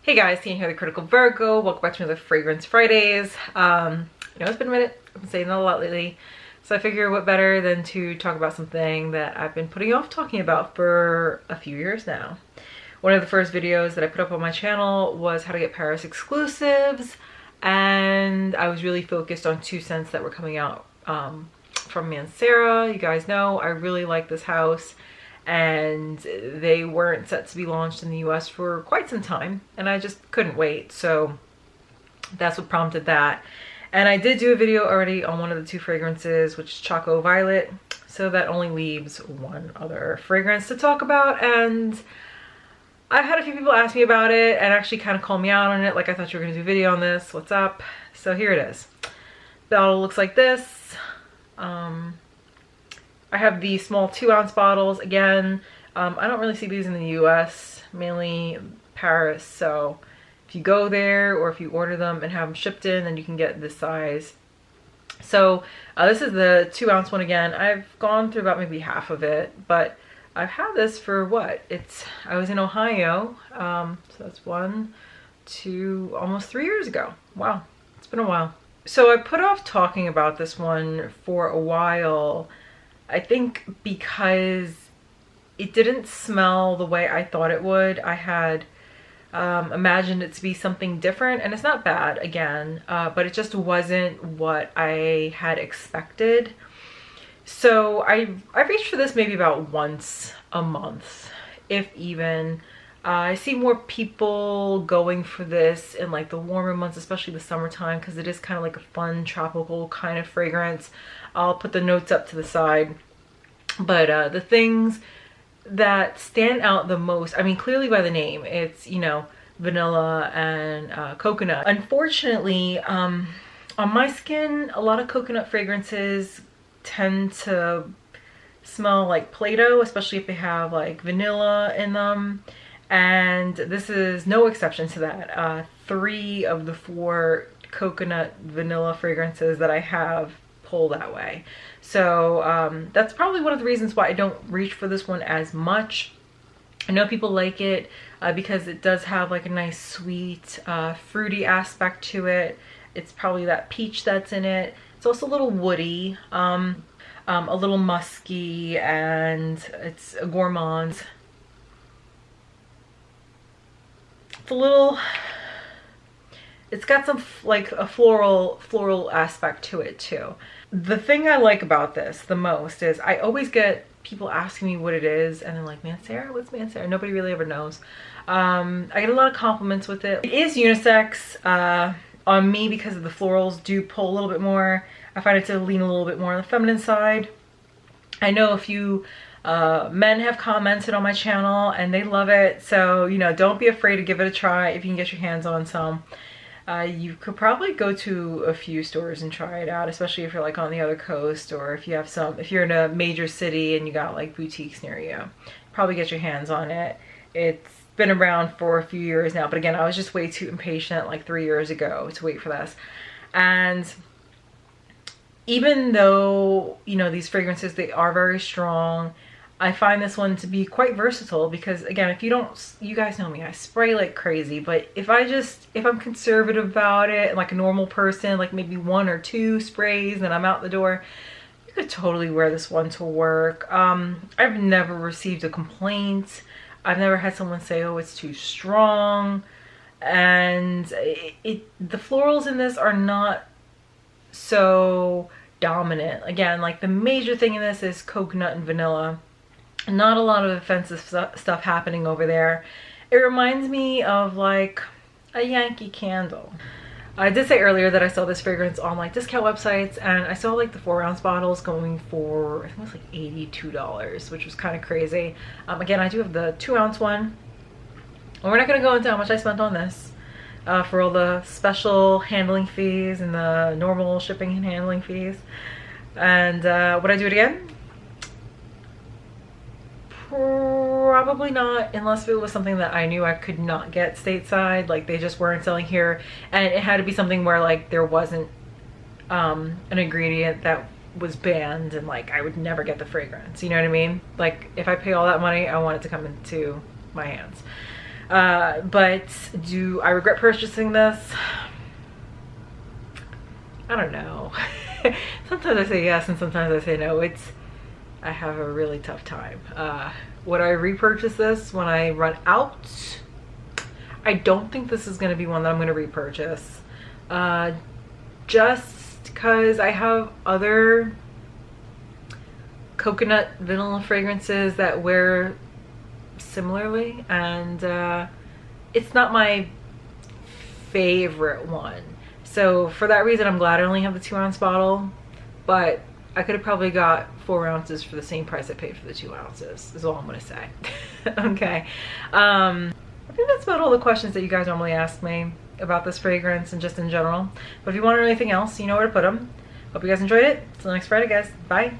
Hey guys, Tina here, the Critical Virgo. Welcome back to another Fragrance Fridays. It's been a minute. I've been saying that a lot lately. So I figure what better than to talk about something that I've been putting off talking about for a few years now. One of the first videos that I put up on my channel was how to get Paris exclusives. And I was really focused on two scents that were coming out from Mancera. You guys know I really like this house. And they weren't set to be launched in the US for quite some time, and I just couldn't wait, so that's what prompted that. And I did do a video already on one of the two fragrances, which is Coco Violet, so that only leaves one other fragrance to talk about. And I've had a few people ask me about it and actually kind of call me out on it, like, I thought you were gonna do a video on this, what's up? So here it is. The bottle looks like this. I have the small 2-ounce bottles. Again, I don't really see these in the US, mainly Paris. So if you go there or if you order them and have them shipped in, then you can get this size. So this is the 2-ounce one again. I've gone through about maybe half of it, but I've had this for what? I was in Ohio. So that's 1, 2, almost 3 years ago. Wow, it's been a while. So I put off talking about this one for a while. I think because it didn't smell the way I thought it would. I had imagined it to be something different, and it's not bad again, but it just wasn't what I had expected. So I reached for this maybe about once a month, if even. I see more people going for this in like the warmer months, especially the summertime, because it is kind of like a fun tropical kind of fragrance. I'll put the notes up to the side. But the things that stand out the most, I mean, clearly by the name, it's, you know, vanilla and coconut. Unfortunately, on my skin, a lot of coconut fragrances tend to smell like Play-Doh, especially if they have like vanilla in them. And this is no exception to that. 3 of the 4 coconut vanilla fragrances that I have pull that way. So that's probably one of the reasons why I don't reach for this one as much. I know people like it because it does have like a nice sweet fruity aspect to it. It's probably that peach that's in it. It's also a little woody, a little musky, and it's a gourmand. It's got some like a floral aspect to it too. The thing I like about this the most is I always get people asking me what it is, and they're like, Mancera? What's Mancera? Nobody really ever knows. I get a lot of compliments with it. It is unisex on me because of the florals do pull a little bit more. I find it to lean a little bit more on the feminine side. I know a few men have commented on my channel and they love it, so you know, don't be afraid to give it a try if you can get your hands on some. You could probably go to a few stores and try it out, especially if you're like on the other coast, or if you're in a major city and you got like boutiques near you. Probably get your hands on it. It's been around for a few years now, but again, I was just way too impatient like 3 years ago to wait for this. And even though, you know, these fragrances, they are very strong, I find this one to be quite versatile because, again, you guys know me, I spray like crazy, but if I'm conservative about it, like a normal person, like maybe 1 or 2 sprays and I'm out the door, you could totally wear this one to work. I've never received a complaint. I've never had someone say, oh, it's too strong. And the florals in this are not so dominant. Again, like the major thing in this is coconut and vanilla. Not a lot of offensive stuff happening over there. It reminds me of like a Yankee Candle. I did say earlier that I saw this fragrance on like discount websites, and I saw like the 4-ounce bottles going for, I think it was like $82, which was kind of crazy. Again, I do have the 2-ounce one, and we're not going to go into how much I spent on this for all the special handling fees and the normal shipping and handling fees. And would I do it again? Probably not, unless it was something that I knew I could not get stateside, like they just weren't selling here, and it had to be something where like there wasn't an ingredient that was banned and like I would never get the fragrance, you know what I mean? Like if I pay all that money, I want it to come into my hands. But do I regret purchasing this? I don't know. Sometimes I say yes and sometimes I say no. I have a really tough time. Would I repurchase this when I run out? I don't think this is going to be one that I'm going to repurchase. Just because I have other coconut vanilla fragrances that wear similarly, and it's not my favorite one. So for that reason, I'm glad I only have the 2-ounce bottle, but I could have probably got 4 ounces for the same price I paid for the 2 ounces, is all I'm gonna say. Okay. I think that's about all the questions that you guys normally ask me about this fragrance and just in general. But if you want anything else, you know where to put them. Hope you guys enjoyed it. Till next Friday, guys. Bye.